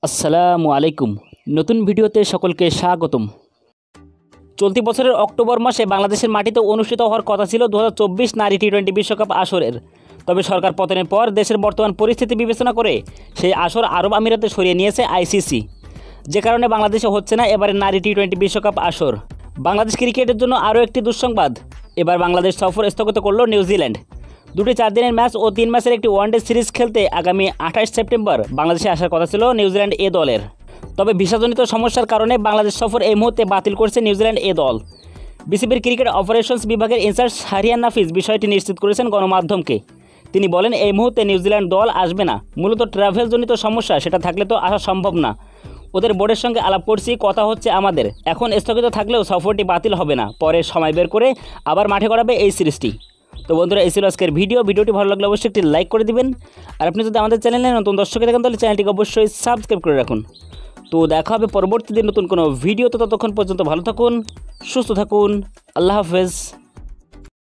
আসসালামু আলাইকুম। নতুন ভিডিওতে সকলকে স্বাগতম। চলতি বছরের অক্টোবর মাসে বাংলাদেশের মাটিতে অনুষ্ঠিত হওয়ার কথা ছিল 2024 নারী টি-20 বিশ্বকাপ আসরের। তবে সরকার পতনের পর দেশের বর্তমান পরিস্থিতি বিবেচনা করে সেই আসর আরব আমিরাতে সরিয়ে নিয়েছে আইসিসি, যে কারণে বাংলাদেশে হচ্ছে না এবারে নারী টি-20 বিশ্বকাপ আসর। বাংলাদেশ ক্রিকেটের জন্য আরও একটি দুঃসংবাদ, এবার বাংলাদেশ সফর স্থগিত করল নিউজিল্যান্ড। দুটি 4 দিনের ম্যাচ ও 3 ম্যাচের একটি ওয়ানডে সিরিজ খেলতে আগামী 28 সেপ্টেম্বর বাংলাদেশে আসার কথা ছিল নিউজিল্যান্ড এ দলের। তবে ভিসাজনিত সমস্যার কারণে বাংলাদেশ সফর এই মুহূর্তে বাতিল করছে নিউজিল্যান্ড এ দল। বিসিবির ক্রিকেট অপারেশনস বিভাগের ইনচার্জ শাহরিয়ার নাফিজ বিষয়টি নিশ্চিত করেছেন গণমাধ্যমকে। তিনি বলেন, এই মুহূর্তে নিউজিল্যান্ড দল আসবে না, মূলত ট্রাভেলজনিত সমস্যা, সেটা থাকলে তো আসা সম্ভব না। ওদের বোর্ডের সঙ্গে আলাপ করছি, কথা হচ্ছে আমাদের। এখন স্থগিত থাকলেও সফরটি বাতিল হবে না, পরে সময় বের করে আবার মাঠে করাবে এই সিরিজটি। তো বন্ধুরা, এই ছিল আজকের ভিডিওটি ভালো লাগলে অবশ্যই একটি লাইক করে দিবেন। আর আপনি যদি আমাদের চ্যানেলে নতুন দর্শক থাকেন তাহলে চ্যানেলটিকে অবশ্যই সাবস্ক্রাইব করে রাখুন। তো দেখা হবে পরবর্তী দিন নতুন কোনো ভিডিওতে। ততক্ষণ পর্যন্ত ভালো থাকুন, সুস্থ থাকুন, আল্লাহ হাফেজ।